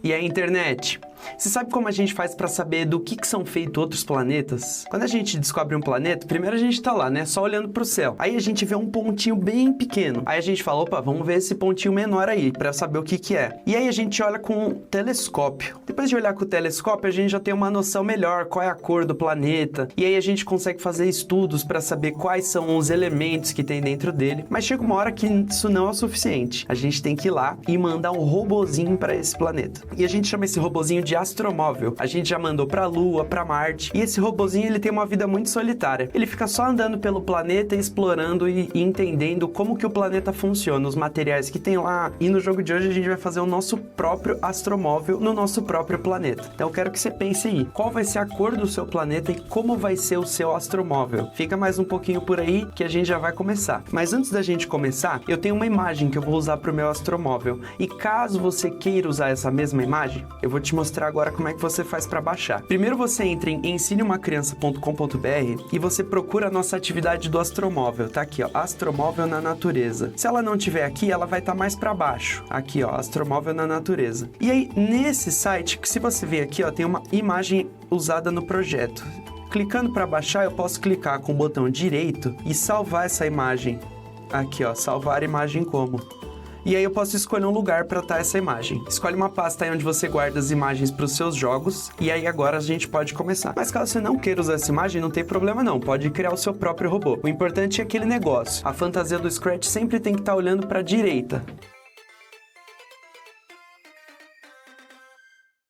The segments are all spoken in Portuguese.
E a internet? Você sabe como a gente faz para saber do que são feitos outros planetas? Quando a gente descobre um planeta, primeiro a gente tá lá, né? Só olhando pro céu. Aí a gente vê um pontinho bem pequeno. Aí a gente fala, opa, vamos ver esse pontinho menor aí, para saber o que é. E aí a gente olha com um telescópio. Depois de olhar com o telescópio, a gente já tem uma noção melhor qual é a cor do planeta. E aí a gente consegue fazer estudos para saber quais são os elementos que tem dentro dele. Mas chega uma hora que isso não é o suficiente. A gente tem que ir lá e mandar um robozinho para esse planeta. E a gente chama esse robozinho de astromóvel. A gente já mandou pra Lua, pra Marte, e esse robozinho ele tem uma vida muito solitária. Ele fica só andando pelo planeta, explorando e entendendo como que o planeta funciona, os materiais que tem lá. E no jogo de hoje a gente vai fazer o nosso próprio astromóvel no nosso próprio planeta. Então eu quero que você pense aí, qual vai ser a cor do seu planeta e como vai ser o seu astromóvel. Fica mais um pouquinho por aí que a gente já vai começar. Mas antes da gente começar, eu tenho uma imagem que eu vou usar pro meu astromóvel. E caso você queira usar essa mesma imagem, eu vou te mostrar agora como é que você faz para baixar. Primeiro você entra em ensineumacriança.com.br e você procura a nossa atividade do astromóvel. Tá aqui, ó, astromóvel na natureza. Se ela não tiver aqui, ela vai estar mais para baixo. Aqui, ó, astromóvel na natureza. E aí, nesse site, que se você ver aqui, ó, tem uma imagem usada no projeto. Clicando para baixar, eu posso clicar com o botão direito e salvar essa imagem. Aqui, ó, salvar imagem como. E aí eu posso escolher um lugar para estar essa imagem. Escolhe uma pasta aí onde você guarda as imagens para os seus jogos, e aí agora a gente pode começar. Mas caso você não queira usar essa imagem, não tem problema não, pode criar o seu próprio robô. O importante é aquele negócio. A fantasia do Scratch sempre tem que estar olhando para a direita.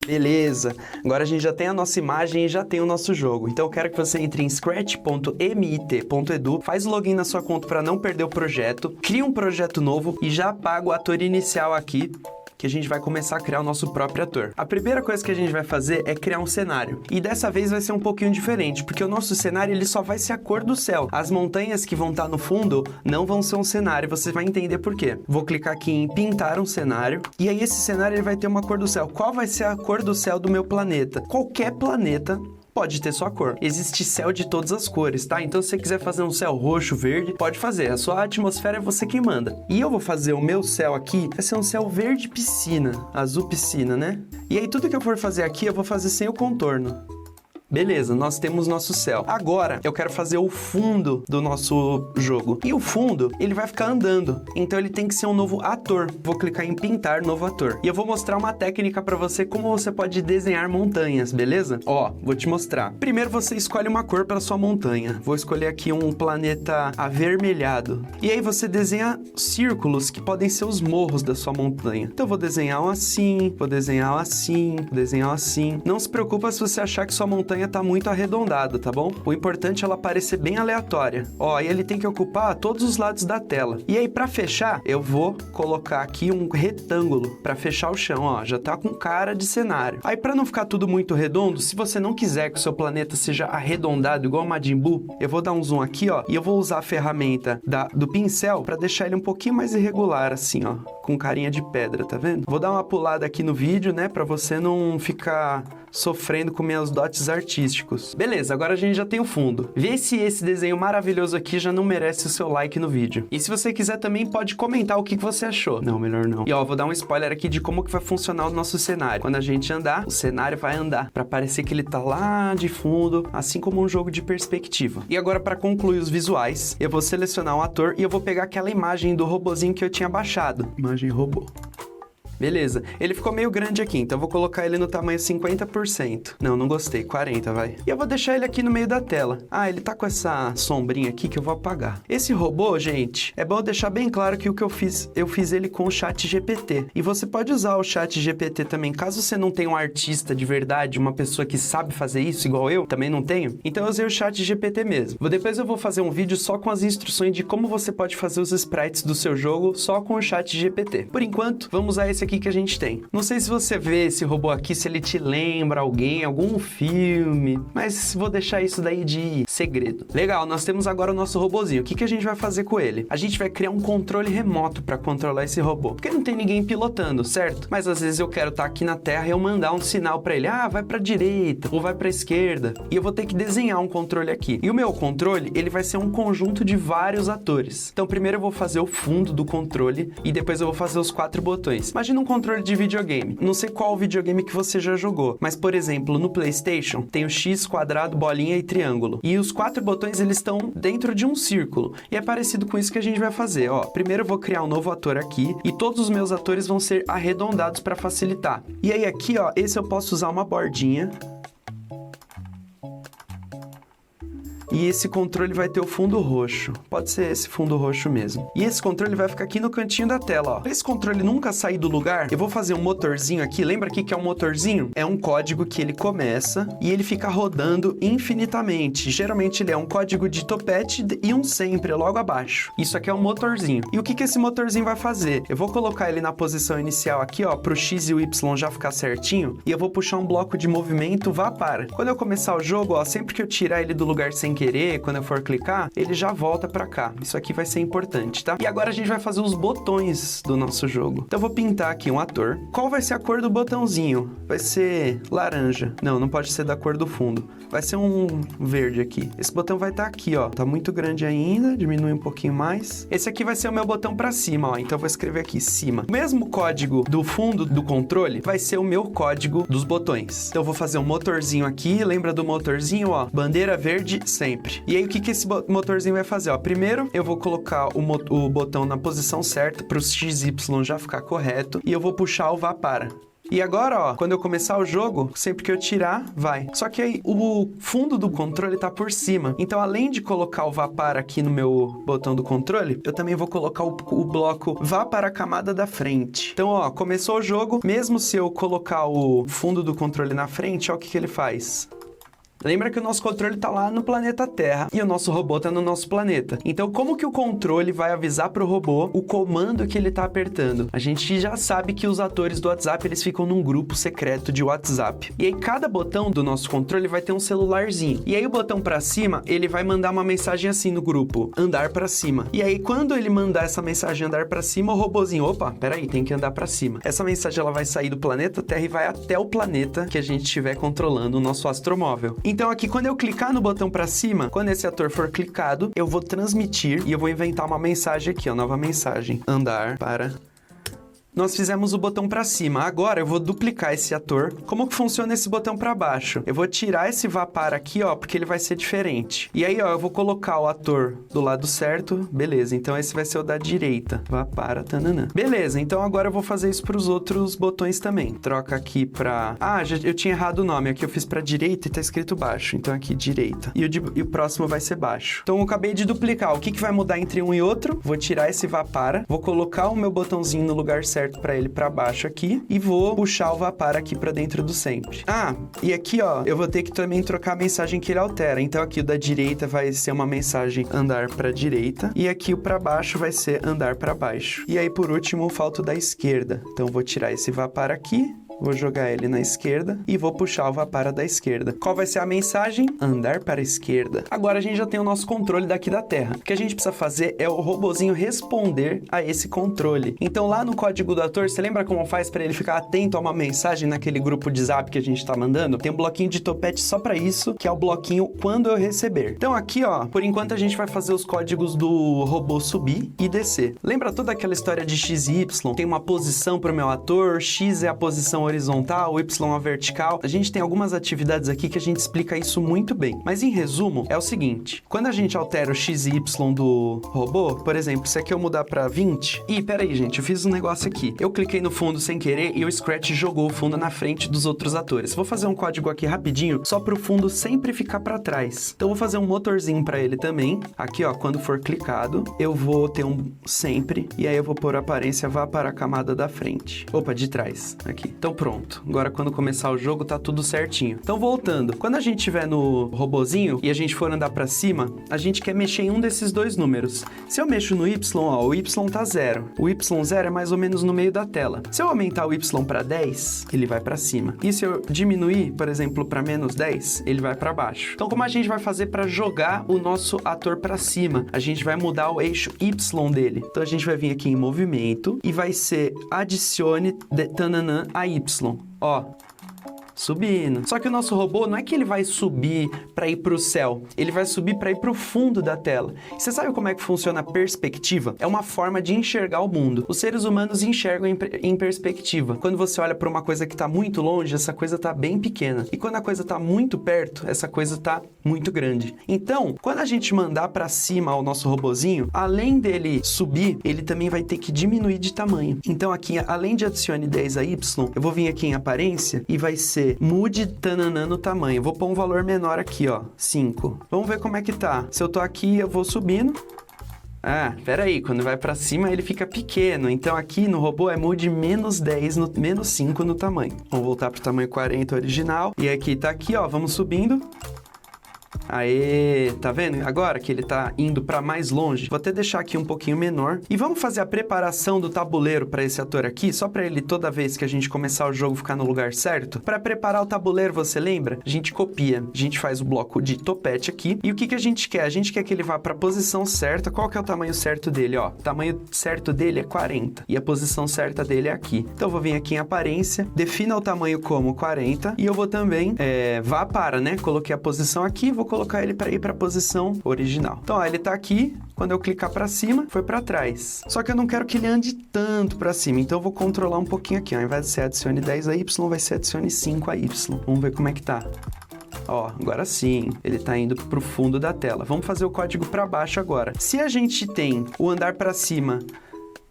Beleza, agora a gente já tem a nossa imagem e já tem o nosso jogo. Então eu quero que você entre em scratch.mit.edu, faz o login na sua conta para não perder o projeto, cria um projeto novo e já apaga o ator inicial aqui, que a gente vai começar a criar o nosso próprio ator. A primeira coisa que a gente vai fazer é criar um cenário. E dessa vez vai ser um pouquinho diferente, porque o nosso cenário ele só vai ser a cor do céu. As montanhas que vão estar no fundo não vão ser um cenário, você vai entender por quê. Vou clicar aqui em pintar um cenário, e aí esse cenário ele vai ter uma cor do céu. Qual vai ser a cor do céu do meu planeta? Qualquer planeta pode ter sua cor. Existe céu de todas as cores, tá? Então, se você quiser fazer um céu roxo, verde, pode fazer. A sua atmosfera é você quem manda. E eu vou fazer o meu céu aqui, vai ser um céu verde piscina, azul piscina, né? E aí, tudo que eu for fazer aqui, eu vou fazer sem o contorno. Beleza, nós temos nosso céu. Agora, eu quero fazer o fundo do nosso jogo. E o fundo, ele vai ficar andando. Então, ele tem que ser um novo ator. Vou clicar em pintar novo ator. E eu vou mostrar uma técnica para você como você pode desenhar montanhas, beleza? Ó, vou te mostrar. Primeiro, você escolhe uma cor para sua montanha. Vou escolher aqui um planeta avermelhado. E aí, você desenha círculos que podem ser os morros da sua montanha. Então, eu vou desenhar um assim, vou desenhar um assim, vou desenhar um assim. Não se preocupa se você achar que sua montanha tá muito arredondada, tá bom? O importante é ela parecer bem aleatória. Ó, e ele tem que ocupar todos os lados da tela. E aí, pra fechar, eu vou colocar aqui um retângulo pra fechar o chão, ó. Já tá com cara de cenário. Aí, pra não ficar tudo muito redondo, se você não quiser que o seu planeta seja arredondado igual o Majin Buu, eu vou dar um zoom aqui, ó, e eu vou usar a ferramenta do pincel pra deixar ele um pouquinho mais irregular, assim, ó, com carinha de pedra, tá vendo? Vou dar uma pulada aqui no vídeo, né, pra você não ficar sofrendo com meus dotes artísticos. Beleza, agora a gente já tem o fundo. Vê se esse desenho maravilhoso aqui já não merece o seu like no vídeo. E se você quiser também pode comentar o que você achou. Não, melhor não. E ó, vou dar um spoiler aqui de como que vai funcionar o nosso cenário. Quando a gente andar, o cenário vai andar, pra parecer que ele tá lá de fundo, assim como um jogo de perspectiva. E agora, pra concluir os visuais, eu vou selecionar um ator e eu vou pegar aquela imagem do robozinho que eu tinha baixado. Imagem robô. Beleza, ele ficou meio grande aqui, então eu vou colocar ele no tamanho 50%. Não, não gostei, 40, vai. E eu vou deixar ele aqui no meio da tela. Ah, ele tá com essa sombrinha aqui que eu vou apagar. Esse robô, gente, é bom deixar bem claro que o que eu fiz ele com o ChatGPT. E você pode usar o ChatGPT também, caso você não tenha um artista de verdade, uma pessoa que sabe fazer isso, igual eu, também não tenho. Então eu usei o ChatGPT mesmo. Depois eu vou fazer um vídeo só com as instruções de como você pode fazer os sprites do seu jogo só com o ChatGPT. Por enquanto, vamos usar esse aqui que a gente tem. Não sei se você vê esse robô aqui, se ele te lembra alguém, algum filme, mas vou deixar isso daí de segredo. Legal, nós temos agora o nosso robozinho. O que a gente vai fazer com ele? A gente vai criar um controle remoto para controlar esse robô, porque não tem ninguém pilotando, certo? Mas às vezes eu quero estar aqui na Terra e eu mandar um sinal para ele, ah, vai para direita ou vai para esquerda, e eu vou ter que desenhar um controle aqui. E o meu controle, ele vai ser um conjunto de vários atores. Então primeiro eu vou fazer o fundo do controle e depois eu vou fazer os 4 botões. Imagina num controle de videogame. Não sei qual videogame que você já jogou, mas, por exemplo, no PlayStation, tem o X, quadrado, bolinha e triângulo. E os 4 botões, eles estão dentro de um círculo. E é parecido com isso que a gente vai fazer, ó. Primeiro eu vou criar um novo ator aqui, e todos os meus atores vão ser arredondados para facilitar. E aí aqui, ó, esse eu posso usar uma bordinha. E esse controle vai ter o fundo roxo. Pode ser esse fundo roxo mesmo. E esse controle vai ficar aqui no cantinho da tela, ó. Pra esse controle nunca sair do lugar, eu vou fazer um motorzinho aqui. Lembra aqui que é um motorzinho? É um código que ele começa e ele fica rodando infinitamente. Geralmente ele é um código de topete e um sempre logo abaixo. Isso aqui é um motorzinho. E o que esse motorzinho vai fazer? Eu vou colocar ele na posição inicial aqui, ó, pro X e o Y já ficar certinho. E eu vou puxar um bloco de movimento vá para. Quando eu começar o jogo, ó, sempre que eu tirar ele do lugar sem querer, quando eu for clicar, ele já volta pra cá. Isso aqui vai ser importante, tá? E agora a gente vai fazer os botões do nosso jogo. Então eu vou pintar aqui um ator. Qual vai ser a cor do botãozinho? Vai ser laranja. Não pode ser da cor do fundo. Vai ser um verde aqui. Esse botão vai estar aqui, ó. Tá muito grande ainda, diminui um pouquinho mais. Esse aqui vai ser o meu botão pra cima, ó. Então eu vou escrever aqui, cima. O mesmo código do fundo do controle vai ser o meu código dos botões. Então eu vou fazer um motorzinho aqui. Lembra do motorzinho, ó? Bandeira verde sempre. E aí, o que esse motorzinho vai fazer? Ó, primeiro, eu vou colocar o botão na posição certa para o XY já ficar correto e eu vou puxar o vá para. E agora, ó, quando eu começar o jogo, sempre que eu tirar, vai. Só que aí, o fundo do controle tá por cima. Então, além de colocar o vá para aqui no meu botão do controle, eu também vou colocar o bloco vá para a camada da frente. Então, ó, começou o jogo, mesmo se eu colocar o fundo do controle na frente, ó, o que ele faz? Lembra que o nosso controle tá lá no planeta Terra e o nosso robô tá no nosso planeta. Então, como que o controle vai avisar pro robô o comando que ele tá apertando? A gente já sabe que os atores do WhatsApp, eles ficam num grupo secreto de WhatsApp. E aí, cada botão do nosso controle vai ter um celularzinho. E aí, o botão pra cima, ele vai mandar uma mensagem assim no grupo, andar pra cima. E aí, quando ele mandar essa mensagem andar pra cima, o robozinho, opa, peraí, tem que andar pra cima. Essa mensagem, ela vai sair do planeta Terra e vai até o planeta que a gente estiver controlando, o nosso astromóvel. Então aqui, quando eu clicar no botão pra cima, quando esse ator for clicado, eu vou transmitir e eu vou inventar uma mensagem aqui, ó, nova mensagem. Andar para... Nós fizemos o botão para cima. Agora eu vou duplicar esse ator. Como que funciona esse botão para baixo? Eu vou tirar esse vá para aqui, ó, porque ele vai ser diferente. E aí, ó, eu vou colocar o ator do lado certo. Beleza, então esse vai ser o da direita. Vá para, tananã. Beleza, então agora eu vou fazer isso para os outros botões também. Troca aqui para... Ah, eu tinha errado o nome. Aqui eu fiz para direita e tá escrito baixo. Então aqui, direita. E o próximo vai ser baixo. Então eu acabei de duplicar. O que vai mudar entre um e outro? Vou tirar esse vá para. Vou colocar o meu botãozinho no lugar certo para ele para baixo aqui e vou puxar o vá para aqui para dentro do sempre. Ah, e aqui, ó, eu vou ter que também trocar a mensagem que ele altera. Então aqui o da direita vai ser uma mensagem andar para direita e aqui o para baixo vai ser andar para baixo. E aí por último falta o da esquerda. Então vou tirar esse vá para aqui. Vou jogar ele na esquerda e vou puxar o vá para da esquerda. Qual vai ser a mensagem? Andar para a esquerda. Agora a gente já tem o nosso controle daqui da Terra. O que a gente precisa fazer é o robozinho responder a esse controle. Então lá no código do ator, você lembra como faz para ele ficar atento a uma mensagem naquele grupo de zap que a gente tá mandando? Tem um bloquinho de topete só para isso, que é o bloquinho quando eu receber. Então aqui, ó, por enquanto a gente vai fazer os códigos do robô subir e descer. Lembra toda aquela história de X e Y? Tem uma posição para o meu ator, X é a posição horizontal, Y a vertical. A gente tem algumas atividades aqui que a gente explica isso muito bem. Mas em resumo, é o seguinte. Quando a gente altera o X e Y do robô, por exemplo, se aqui eu mudar pra 20... Ih, peraí, gente, eu fiz um negócio aqui. Eu cliquei no fundo sem querer e o Scratch jogou o fundo na frente dos outros atores. Vou fazer um código aqui rapidinho, só pro fundo sempre ficar pra trás. Então, eu vou fazer um motorzinho pra ele também. Aqui, ó, quando for clicado, eu vou ter um sempre. E aí eu vou pôr a aparência vá para a camada da frente. Opa, de trás. Aqui. Então, pronto. Agora, quando começar o jogo, tá tudo certinho. Então, voltando. Quando a gente estiver no robozinho e a gente for andar pra cima, a gente quer mexer em um desses dois números. Se eu mexo no Y, ó, o Y tá 0. O Y0 é mais ou menos no meio da tela. Se eu aumentar o Y pra 10, ele vai pra cima. E se eu diminuir, por exemplo, pra menos 10, ele vai pra baixo. Então, como a gente vai fazer pra jogar o nosso ator pra cima? A gente vai mudar o eixo Y dele. Então, a gente vai vir aqui em movimento e vai ser adicione tananã a Y. Ó, subindo. Só que o nosso robô não é que ele vai subir para ir para o céu, ele vai subir para ir para o fundo da tela. E você sabe como é que funciona a perspectiva? É uma forma de enxergar o mundo. Os seres humanos enxergam em perspectiva. Quando você olha para uma coisa que está muito longe, essa coisa está bem pequena. E quando a coisa está muito perto, essa coisa está muito grande. Então, quando a gente mandar para cima o nosso robozinho, além dele subir, ele também vai ter que diminuir de tamanho. Então aqui, além de adicione 10 a Y, eu vou vir aqui em aparência e vai ser mude tananã no tamanho. Eu vou pôr um valor menor aqui, ó, 5. Vamos ver como é que tá. Se eu tô aqui, eu vou subindo. Ah, peraí, quando vai pra cima ele fica pequeno, então aqui no robô é mude menos 10, menos 5 no tamanho. Vamos voltar pro tamanho 40 original, e aqui tá aqui, ó, vamos subindo. Aê, tá vendo? Agora que ele tá indo para mais longe, vou até deixar aqui um pouquinho menor. E vamos fazer a preparação do tabuleiro para esse ator aqui, só para ele toda vez que a gente começar o jogo ficar no lugar certo. Para preparar o tabuleiro, você lembra? A gente copia, a gente faz o bloco de topete aqui. E o que que a gente quer? A gente quer que ele vá para a posição certa. Qual que é o tamanho certo dele? Ó, o tamanho certo dele é 40 e a posição certa dele é aqui. Então eu vou vir aqui em aparência, defina o tamanho como 40 e eu vou também, vá para, né? Coloquei a posição aqui, vou colocar ele para ir para a posição original. Então, ó, ele tá aqui, quando eu clicar para cima, foi para trás. Só que eu não quero que ele ande tanto para cima, então eu vou controlar um pouquinho aqui, ó. Ao invés de ser adicione 10 a Y, vai ser adicione 5 a Y. Vamos ver como é que tá. Ó, agora sim, ele tá indo pro fundo da tela. Vamos fazer o código para baixo agora. Se a gente tem o andar para cima,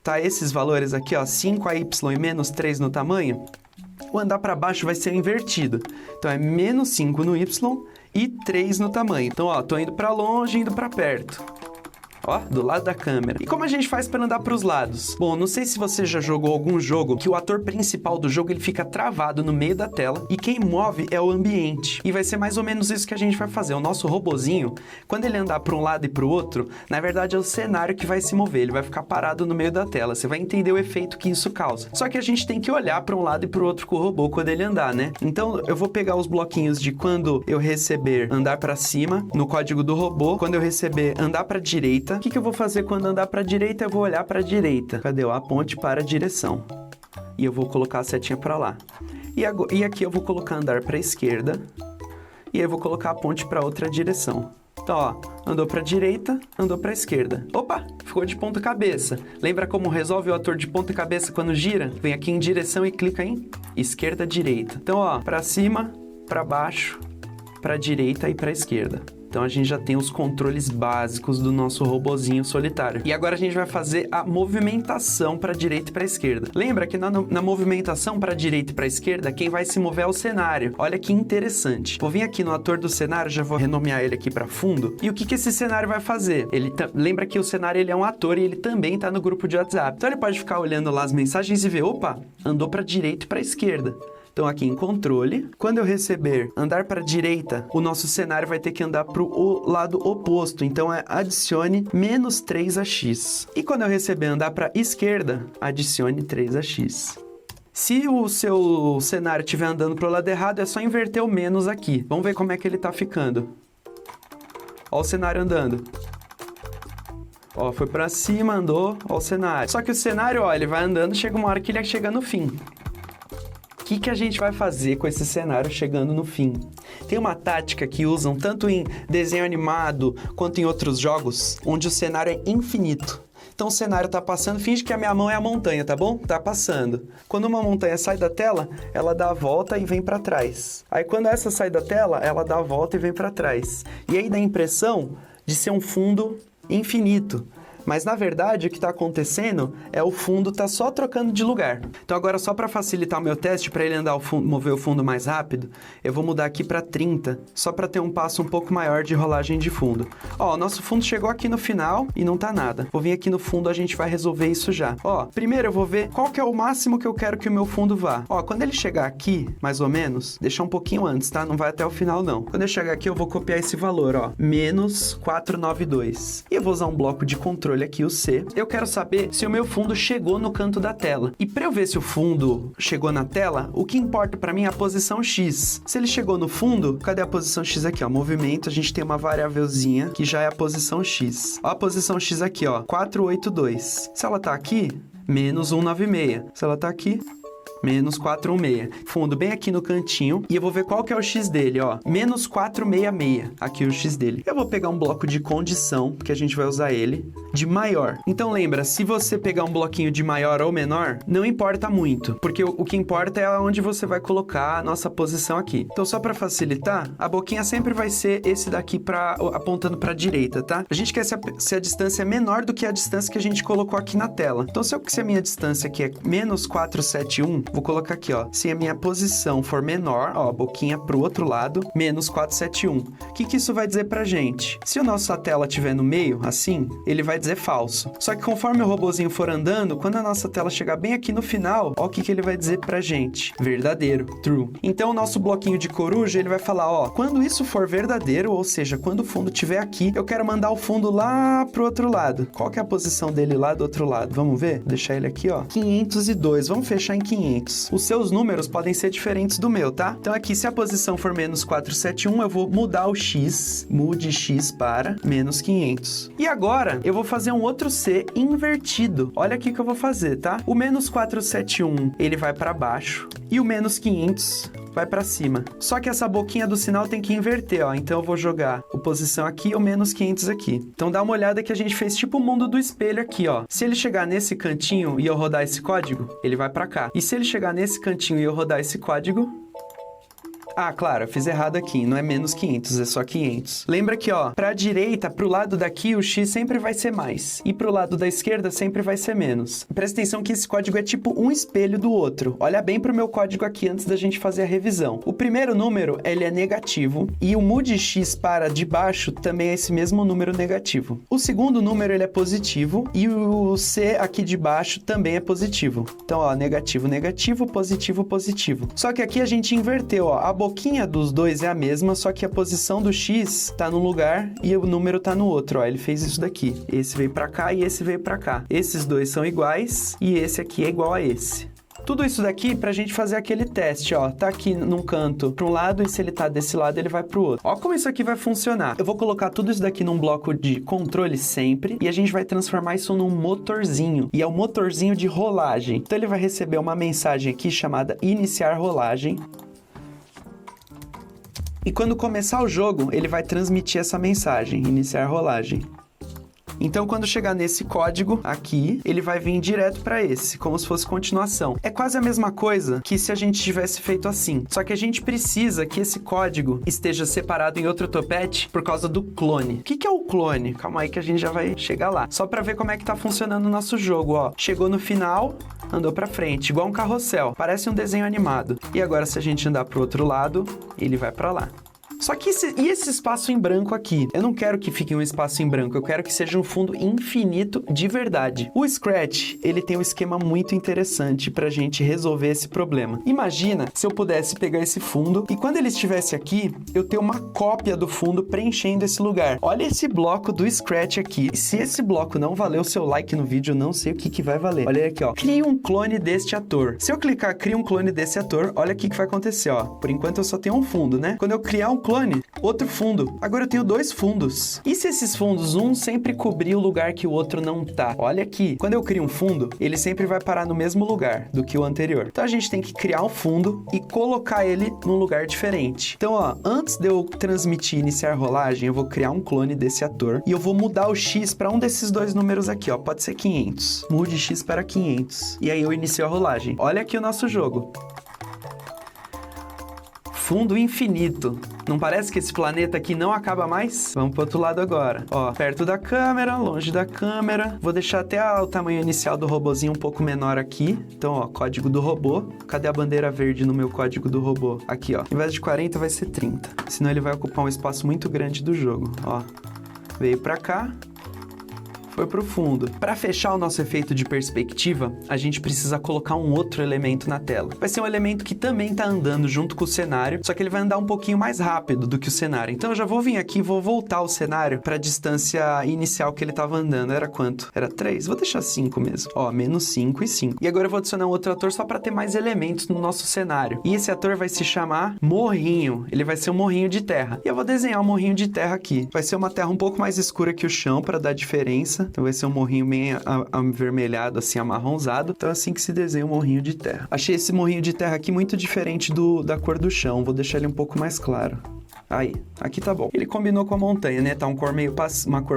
tá esses valores aqui, ó, 5 a Y e menos 3 no tamanho, o andar para baixo vai ser invertido. Então, é menos 5 no Y e 3 no tamanho. Então, ó, tô indo para longe, indo para perto. Ó, do lado da câmera. E como a gente faz para andar para os lados? Bom, não sei se você já jogou algum jogo que o ator principal do jogo ele fica travado no meio da tela e quem move é o ambiente. E vai ser mais ou menos isso que a gente vai fazer. O nosso robozinho, quando ele andar para um lado e para o outro, na verdade é o cenário que vai se mover. Ele vai ficar parado no meio da tela. Você vai entender o efeito que isso causa. Só que a gente tem que olhar para um lado e para o outro com o robô quando ele andar, né? Então eu vou pegar os bloquinhos de quando eu receber andar para cima no código do robô, quando eu receber andar para direita. O que eu vou fazer quando andar para a direita? Eu vou olhar para a direita. Cadê? A ponte para a direção. E eu vou colocar a setinha para lá. E aqui eu vou colocar andar para a esquerda. E aí eu vou colocar a ponte para outra direção. Então, ó, andou para a direita, andou para a esquerda. Opa, ficou de ponta cabeça. Lembra como resolve o ator de ponta cabeça quando gira? Vem aqui em direção e clica em esquerda, direita. Então, ó, para cima, para baixo, para a direita e para a esquerda. Então a gente já tem os controles básicos do nosso robozinho solitário. E agora a gente vai fazer a movimentação para a direita e para a esquerda. Lembra que na movimentação para a direita e para a esquerda, quem vai se mover é o cenário. Olha que interessante. Vou vir aqui no ator do cenário, já vou renomear ele aqui para fundo. E o que esse cenário vai fazer? Lembra que o cenário ele é um ator e ele também está no grupo de WhatsApp. Então ele pode ficar olhando lá as mensagens e ver, opa, andou para a direita e para a esquerda. Então aqui em controle, quando eu receber andar para a direita, o nosso cenário vai ter que andar para o lado oposto. Então adicione menos 3 a X. E quando eu receber andar para a esquerda, adicione 3 a X. Se o seu cenário estiver andando para o lado errado, é só inverter o menos aqui. Vamos ver como é que ele está ficando. Ó o cenário andando. Ó, foi para cima, andou, ó o cenário. Só que o cenário, ó, ele vai andando, chega uma hora que ele chega no fim. O que a gente vai fazer com esse cenário chegando no fim? Tem uma tática que usam tanto em desenho animado quanto em outros jogos, onde o cenário é infinito. Então o cenário tá passando, finge que a minha mão é a montanha, tá bom? Tá passando. Quando uma montanha sai da tela, ela dá a volta e vem para trás. Aí quando essa sai da tela, ela dá a volta e vem para trás. E aí dá a impressão de ser um fundo infinito. Mas, na verdade, o que está acontecendo é o fundo tá só trocando de lugar. Então, agora, só para facilitar o meu teste, para ele andar mover o fundo mais rápido, eu vou mudar aqui para 30, só para ter um passo um pouco maior de rolagem de fundo. Ó, o nosso fundo chegou aqui no final e não tá nada. Vou vir aqui no fundo, a gente vai resolver isso já. Ó, primeiro eu vou ver qual que é o máximo que eu quero que o meu fundo vá. Ó, quando ele chegar aqui, mais ou menos, deixa um pouquinho antes, tá? Não vai até o final, não. Quando eu chegar aqui, eu vou copiar esse valor, ó, menos 492. E eu vou usar um bloco de controle aqui, o C. Eu quero saber se o meu fundo chegou no canto da tela. E para eu ver se o fundo chegou na tela, o que importa para mim é a posição X. Se ele chegou no fundo, cadê a posição X aqui, ó? Movimento, a gente tem uma variávelzinha que já é a posição X. Ó a posição X aqui, ó, 482. Se ela tá aqui, menos 196. Se ela tá aqui, Menos 416. Fundo bem aqui no cantinho e eu vou ver qual que é o X dele, ó. Menos 466. Aqui o X dele. Eu vou pegar um bloco de condição, que a gente vai usar ele, de maior. Então lembra, se você pegar um bloquinho de maior ou menor, não importa muito, porque o que importa é onde você vai colocar a nossa posição aqui. Então só para facilitar, a boquinha sempre vai ser esse daqui apontando para a direita, tá? A gente quer se a distância é menor do que a distância que a gente colocou aqui na tela. Então se a minha distância aqui é menos 471, vou colocar aqui, ó. Se a minha posição for menor, ó, boquinha pro outro lado, menos 471. O que isso vai dizer pra gente? Se a nossa tela estiver no meio, assim, ele vai dizer falso. Só que conforme o robozinho for andando, quando a nossa tela chegar bem aqui no final, ó o que ele vai dizer pra gente. Verdadeiro, true. Então o nosso bloquinho de coruja, ele vai falar, ó, quando isso for verdadeiro, ou seja, quando o fundo estiver aqui, eu quero mandar o fundo lá pro outro lado. Qual que é a posição dele lá do outro lado? Vamos ver? Vou deixar ele aqui, ó. 502. Vamos fechar em 500. Os seus números podem ser diferentes do meu, tá? Então aqui, se a posição for menos 471, eu vou mudar o X. Mude X para menos 500. E agora, eu vou fazer um outro C invertido. Olha aqui que eu vou fazer, tá? O menos 471, ele vai para baixo. E o menos 500 vai para cima. Só que essa boquinha do sinal tem que inverter, ó. Então eu vou jogar a posição aqui e o menos 500 aqui. Então dá uma olhada que a gente fez tipo o mundo do espelho aqui, ó. Se ele chegar nesse cantinho e eu rodar esse código, ele vai para cá. E se ele chegar nesse cantinho e eu rodar esse código... Ah, claro, eu fiz errado aqui, não é menos 500, é só 500. Lembra que, ó, pra direita, pro lado daqui, o X sempre vai ser mais. E pro lado da esquerda, sempre vai ser menos. Presta atenção que esse código é tipo um espelho do outro. Olha bem pro meu código aqui antes da gente fazer a revisão. O primeiro número, ele é negativo, e o mude X para de baixo também é esse mesmo número negativo. O segundo número, ele é positivo, e o C aqui de baixo também é positivo. Então, ó, negativo, negativo, positivo, positivo. Só que aqui a gente inverteu, ó, a boquinha dos dois é a mesma, só que a posição do X tá num lugar e o número tá no outro, ó. Ele fez isso daqui. Esse veio pra cá e esse veio pra cá. Esses dois são iguais e esse aqui é igual a esse. Tudo isso daqui pra gente fazer aquele teste, ó. Tá aqui num canto pra um lado e se ele tá desse lado, ele vai pro outro. Ó como isso aqui vai funcionar. Eu vou colocar tudo isso daqui num bloco de controle sempre e a gente vai transformar isso num motorzinho. E é o motorzinho de rolagem. Então ele vai receber uma mensagem aqui chamada iniciar rolagem. E quando começar o jogo, ele vai transmitir essa mensagem, iniciar rolagem. Então, quando chegar nesse código aqui, ele vai vir direto para esse, como se fosse continuação. É quase a mesma coisa que se a gente tivesse feito assim. Só que a gente precisa que esse código esteja separado em outro topete por causa do clone. O que é o clone? Calma aí que a gente já vai chegar lá. Só para ver como é que tá funcionando o nosso jogo, ó. Chegou no final, andou para frente, igual um carrossel. Parece um desenho animado. E agora, se a gente andar pro outro lado, ele vai para lá. Só que esse espaço em branco aqui? Eu não quero que fique um espaço em branco, eu quero que seja um fundo infinito de verdade. O Scratch, ele tem um esquema muito interessante pra gente resolver esse problema. Imagina se eu pudesse pegar esse fundo e quando ele estivesse aqui, eu ter uma cópia do fundo preenchendo esse lugar. Olha esse bloco do Scratch aqui. Se esse bloco não valer o seu like no vídeo, eu não sei o que vai valer. Olha aqui, ó. Crie um clone deste ator. Se eu clicar cria um clone desse ator, olha o que vai acontecer, ó. Por enquanto eu só tenho um fundo, né? Quando eu criar um clone, outro fundo. Agora eu tenho dois fundos. E se esses fundos, um sempre cobrir o lugar que o outro não tá? Olha aqui. Quando eu crio um fundo, ele sempre vai parar no mesmo lugar do que o anterior. Então a gente tem que criar um fundo e colocar ele num lugar diferente. Então, ó, antes de eu transmitir e iniciar rolagem, eu vou criar um clone desse ator e eu vou mudar o X para um desses dois números aqui, ó. Pode ser 500. Mude X para 500. E aí eu inicio a rolagem. Olha aqui o nosso jogo. Fundo infinito. Não parece que esse planeta aqui não acaba mais? Vamos pro outro lado agora. Ó, perto da câmera, longe da câmera. Vou deixar até o tamanho inicial do robozinho um pouco menor aqui. Então, ó, código do robô. Cadê a bandeira verde no meu código do robô? Aqui, ó. Em vez de 40, vai ser 30. Senão ele vai ocupar um espaço muito grande do jogo. Ó, veio pra cá. Foi pro fundo. Para fechar o nosso efeito de perspectiva, a gente precisa colocar um outro elemento na tela. Vai ser um elemento que também tá andando junto com o cenário, só que ele vai andar um pouquinho mais rápido do que o cenário. Então eu já vou vir aqui e vou voltar o cenário para a distância inicial que ele tava andando. Era quanto? Era 3? Vou deixar 5 mesmo. Ó, menos 5 e 5. E agora eu vou adicionar um outro ator só para ter mais elementos no nosso cenário. E esse ator vai se chamar Morrinho. Ele vai ser um morrinho de terra. E eu vou desenhar um morrinho de terra aqui. Vai ser uma terra um pouco mais escura que o chão para dar diferença. Então vai ser um morrinho bem avermelhado, assim, amarronzado. Então é assim que se desenha um morrinho de terra. Achei esse morrinho de terra aqui muito diferente da cor do chão. Vou deixar ele um pouco mais claro. Aí, aqui tá bom. Ele combinou com a montanha, né? Tá uma cor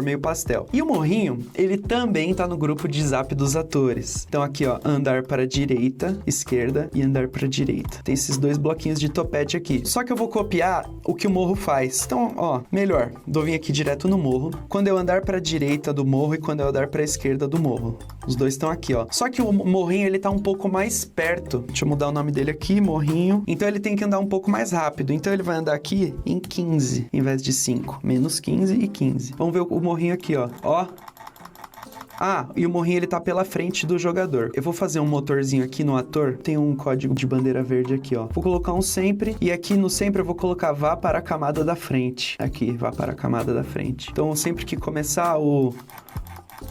meio pastel. E o morrinho, ele também tá no grupo de zap dos atores. Então aqui, ó, andar para a direita, esquerda e andar para a direita. Tem esses dois bloquinhos de topete aqui. Só que eu vou copiar o que o morro faz. Então, ó, melhor, vou vir aqui direto no morro. Quando eu andar para a direita do morro e quando eu andar para a esquerda do morro. Os dois estão aqui, ó. Só que o morrinho, ele tá um pouco mais perto. Deixa eu mudar o nome dele aqui, morrinho. Então ele tem que andar um pouco mais rápido. Então ele vai andar aqui em 15, em vez de 5. Menos 15 e 15. Vamos ver o morrinho aqui, ó. Ó. Ah, e o morrinho ele tá pela frente do jogador. Eu vou fazer um motorzinho aqui no ator. Tem um código de bandeira verde aqui, ó. Vou colocar um sempre. E aqui no sempre eu vou colocar vá para a camada da frente. Aqui, vá para a camada da frente. Então sempre que começar o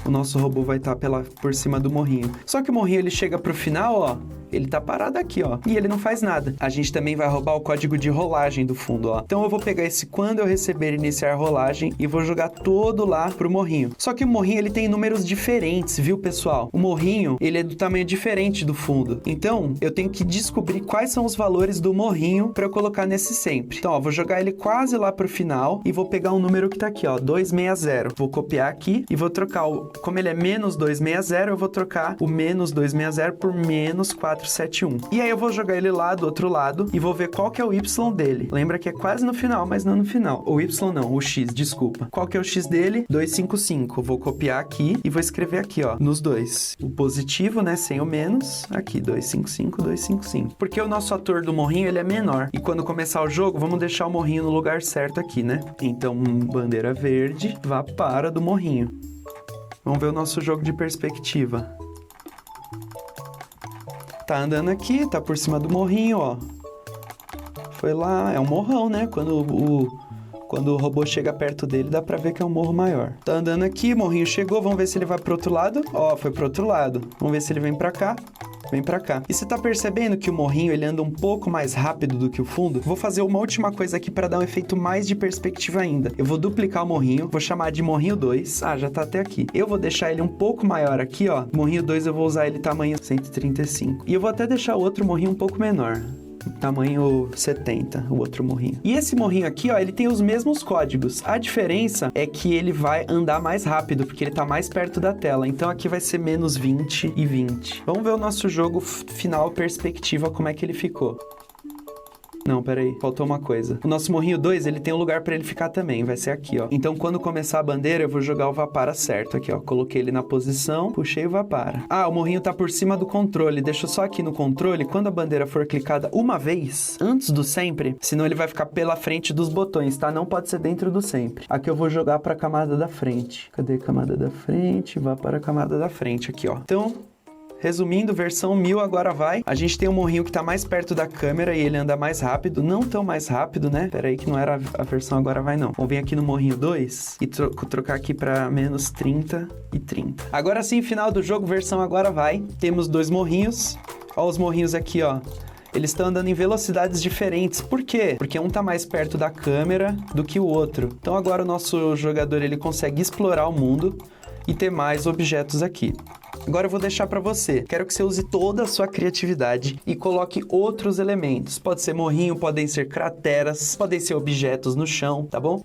nosso robô vai estar por cima do morrinho. Só que o morrinho ele chega pro final, ó. Ele tá parado aqui, ó. E ele não faz nada. A gente também vai roubar o código de rolagem do fundo, ó. Então eu vou pegar esse quando eu receber iniciar rolagem e vou jogar todo lá pro morrinho. Só que o morrinho, ele tem números diferentes, viu, pessoal? O morrinho, ele é do tamanho diferente do fundo. Então, eu tenho que descobrir quais são os valores do morrinho pra eu colocar nesse sempre. Então, ó, vou jogar ele quase lá pro final e vou pegar um número que tá aqui, ó, 260. Vou copiar aqui e vou trocar como ele é menos 260, eu vou trocar o menos 260 por menos 471. E aí eu vou jogar ele lá do outro lado e vou ver qual que é o Y dele. Lembra que é quase no final, mas não no final. O Y não, o X, desculpa. Qual que é o X dele? 255. Vou copiar aqui e vou escrever aqui, ó, nos dois. O positivo, né, sem o menos. Aqui, 255, 255. Porque o nosso ator do morrinho, ele é menor. E quando começar o jogo, vamos deixar o morrinho no lugar certo aqui, né? Então, bandeira verde, vá para do morrinho. Vamos ver o nosso jogo de perspectiva. Tá andando aqui, tá por cima do morrinho, ó. Foi lá, é um morrão, né? Quando o robô chega perto dele, dá pra ver que é um morro maior. Tá andando aqui, morrinho chegou, vamos ver se ele vai pro outro lado. Ó, foi pro outro lado. Vamos ver se ele vem pra cá. Vem pra cá. E você tá percebendo que o morrinho, ele anda um pouco mais rápido do que o fundo? Vou fazer uma última coisa aqui pra dar um efeito mais de perspectiva ainda. Eu vou duplicar o morrinho, vou chamar de morrinho 2. Ah, já tá até aqui. Eu vou deixar ele um pouco maior aqui, ó. Morrinho 2 eu vou usar ele tamanho 135. E eu vou até deixar o outro morrinho um pouco menor. Tamanho 70, o outro morrinho. E esse morrinho aqui, ó, ele tem os mesmos códigos. A diferença é que ele vai andar mais rápido, porque ele tá mais perto da tela. Então aqui vai ser menos 20 e 20. Vamos ver o nosso jogo final, perspectiva, como é que ele ficou. Não, peraí, faltou uma coisa. O nosso morrinho 2, ele tem um lugar pra ele ficar também, vai ser aqui, ó. Então, quando começar a bandeira, eu vou jogar o Vapara certo aqui, ó. Coloquei ele na posição, puxei o Vapara. Ah, o morrinho tá por cima do controle. Deixa eu só aqui no controle, quando a bandeira for clicada uma vez, antes do sempre, senão ele vai ficar pela frente dos botões, tá? Não pode ser dentro do sempre. Aqui eu vou jogar pra camada da frente. Cadê a camada da frente? Vapara a camada da frente aqui, ó. Então, resumindo, versão 1000 agora vai. A gente tem um morrinho que tá mais perto da câmera e ele anda mais rápido. Não tão mais rápido, né? Pera aí que não era a versão agora vai não. Vamos vir aqui no morrinho 2 e trocar aqui pra menos 30 e 30. Agora sim, final do jogo, versão agora vai. Temos dois morrinhos. Ó os morrinhos aqui, ó. Eles estão andando em velocidades diferentes. Por quê? Porque um tá mais perto da câmera do que o outro. Então agora o nosso jogador, ele consegue explorar o mundo e ter mais objetos aqui. Agora eu vou deixar para você. Quero que você use toda a sua criatividade e coloque outros elementos. Pode ser morrinho, podem ser crateras, podem ser objetos no chão, tá bom?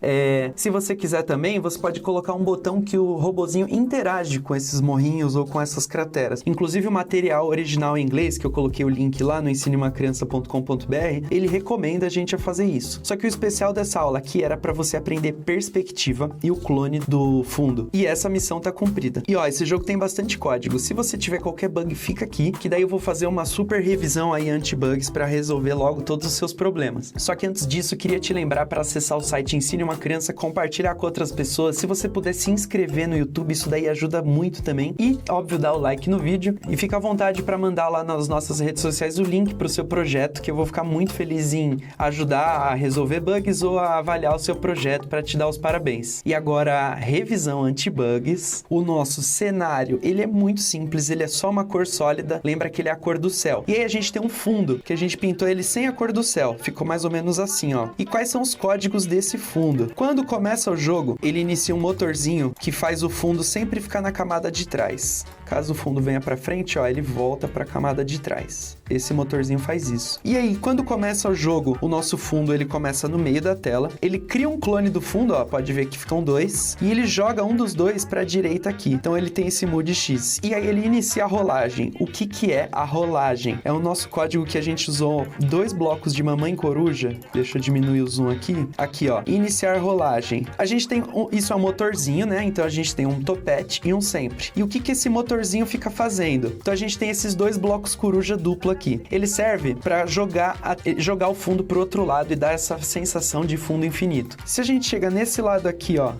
Se você quiser também, você pode colocar um botão que o robozinho interage com esses morrinhos ou com essas crateras. Inclusive o material original em inglês, que eu coloquei o link lá no ensinemacriança.com.br, ele recomenda a gente a fazer isso. Só que o especial dessa aula aqui era para você aprender perspectiva e o clone do fundo. E essa missão tá cumprida. E ó, esse jogo tem bastante código. Se você tiver qualquer bug, fica aqui, que daí eu vou fazer uma super revisão aí anti-bugs para resolver logo todos os seus problemas. Só que antes disso, eu queria te lembrar para acessar o site Ensine uma Criança, compartilhar com outras pessoas. Se você puder se inscrever no YouTube, isso daí ajuda muito também. E, óbvio, dar o like no vídeo. E fica à vontade para mandar lá nas nossas redes sociais o link para o seu projeto, que eu vou ficar muito feliz em ajudar a resolver bugs ou a avaliar o seu projeto para te dar os parabéns. E agora, a revisão anti-bugs. O nosso cenário, ele é muito muito simples, ele é só uma cor sólida, lembra que ele é a cor do céu. E aí a gente tem um fundo, que a gente pintou ele sem a cor do céu, ficou mais ou menos assim, ó. E quais são os códigos desse fundo? Quando começa o jogo, ele inicia um motorzinho que faz o fundo sempre ficar na camada de trás. Caso o fundo venha pra frente, ó, ele volta pra camada de trás. Esse motorzinho faz isso. E aí, quando começa o jogo, o nosso fundo, ele começa no meio da tela, ele cria um clone do fundo, ó, pode ver que ficam dois, e ele joga um dos dois pra direita aqui. Então ele tem esse mood X. E aí ele inicia a rolagem. O que que é a rolagem? É o nosso código que a gente usou 2 blocos de mamãe coruja. Deixa eu diminuir o zoom aqui. Aqui, ó, iniciar rolagem. A gente tem, isso é um motorzinho, né? Então a gente tem um topete e um sempre. E o que que esse motorzinho fica fazendo? Então a gente tem esses 2 blocos coruja duplo aqui. Ele serve para jogar o fundo pro outro lado e dar essa sensação de fundo infinito. Se a gente chega nesse lado aqui, ó,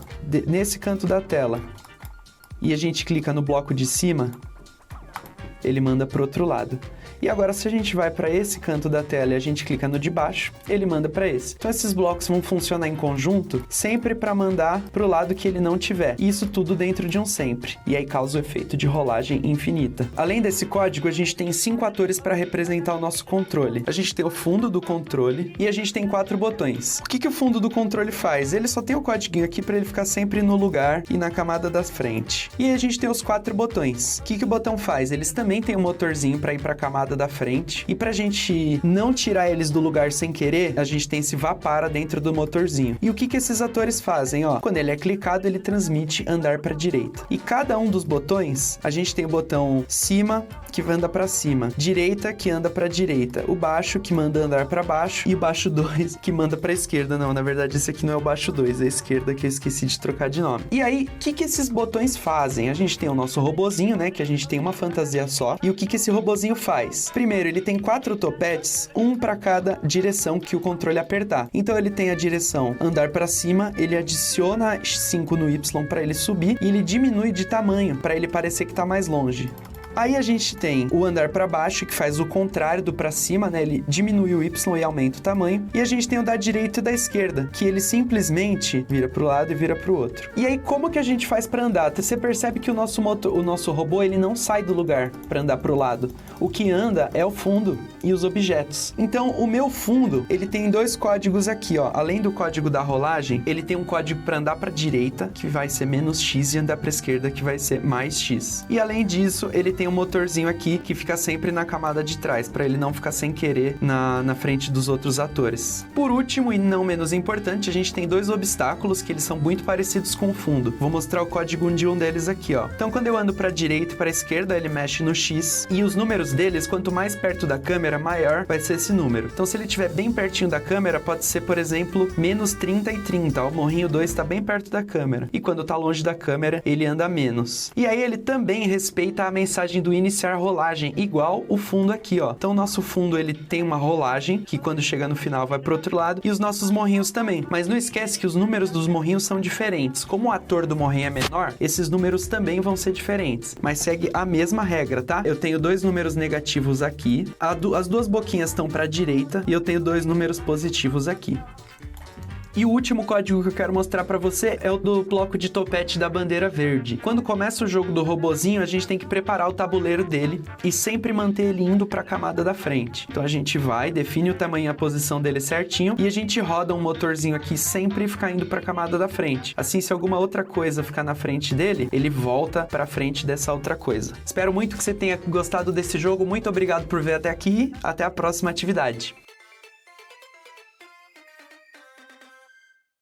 nesse canto da tela, e a gente clica no bloco de cima, ele manda pro outro lado. E agora, se a gente vai para esse canto da tela e a gente clica no de baixo, ele manda para esse. Então, esses blocos vão funcionar em conjunto sempre para mandar pro lado que ele não tiver. Isso tudo dentro de um sempre. E aí causa o efeito de rolagem infinita. Além desse código, a gente tem 5 atores para representar o nosso controle. A gente tem o fundo do controle e a gente tem 4 botões. O que que o fundo do controle faz? Ele só tem o códiguinho aqui para ele ficar sempre no lugar e na camada da frente. E aí a gente tem os 4 botões. O que que o botão faz? Eles também têm um motorzinho para ir para a camada da frente, e pra gente não tirar eles do lugar sem querer, a gente tem esse vá para dentro do motorzinho. E o que que esses atores fazem, ó? Quando ele é clicado, ele transmite andar pra direita. E cada um dos botões, a gente tem o botão cima, que anda pra cima, direita, que anda pra direita, o baixo, que manda andar pra baixo, e o baixo 2, que manda pra esquerda. Não, na verdade, esse aqui não é o baixo 2, é a esquerda, que eu esqueci de trocar de nome. E aí, o que que esses botões fazem? A gente tem o nosso robozinho, né, que a gente tem uma fantasia só, e o que que esse robozinho faz? Primeiro, ele tem 4 topetes, um para cada direção que o controle apertar. Então, ele tem a direção andar para cima, ele adiciona 5 no Y para ele subir, e ele diminui de tamanho, para ele parecer que tá mais longe. Aí a gente tem o andar para baixo, que faz o contrário do para cima, né? Ele diminui o Y e aumenta o tamanho. E a gente tem o da direita e da esquerda, que ele simplesmente vira pro lado e vira pro outro. E aí, como que a gente faz para andar? Você percebe que o nosso robô, ele não sai do lugar para andar pro lado. O que anda é o fundo e os objetos. Então, o meu fundo, ele tem 2 códigos aqui, ó. Além do código da rolagem, ele tem um código para andar para direita, que vai ser menos X, e andar para esquerda, que vai ser mais X. E além disso, ele tem um motorzinho aqui que fica sempre na camada de trás, para ele não ficar sem querer na frente dos outros atores. Por último, e não menos importante, a gente tem 2 obstáculos que eles são muito parecidos com o fundo. Vou mostrar o código de um deles aqui, ó. Então, quando eu ando para direita e para esquerda, ele mexe no X, e os números deles, quanto mais perto da câmera, maior vai ser esse número. Então, se ele estiver bem pertinho da câmera, pode ser, por exemplo, menos 30 e 30, ó. O morrinho 2 está bem perto da câmera. E quando tá longe da câmera, ele anda menos. E aí, ele também respeita a mensagem do iniciar rolagem, igual o fundo aqui, ó. Então, o nosso fundo, ele tem uma rolagem, que quando chega no final vai pro outro lado, e os nossos morrinhos também. Mas não esquece que os números dos morrinhos são diferentes. Como o ator do morrinho é menor, esses números também vão ser diferentes. Mas segue a mesma regra, tá? Eu tenho 2 números negativos aqui, as 2 boquinhas estão pra direita, e eu tenho 2 números positivos aqui. E o último código que eu quero mostrar pra você é o do bloco de topete da bandeira verde. Quando começa o jogo do robozinho, a gente tem que preparar o tabuleiro dele e sempre manter ele indo pra camada da frente. Então a gente vai, define o tamanho e a posição dele certinho e a gente roda um motorzinho aqui sempre ficar indo pra camada da frente. Assim, se alguma outra coisa ficar na frente dele, ele volta pra frente dessa outra coisa. Espero muito que você tenha gostado desse jogo. Muito obrigado por ver até aqui. Até a próxima atividade.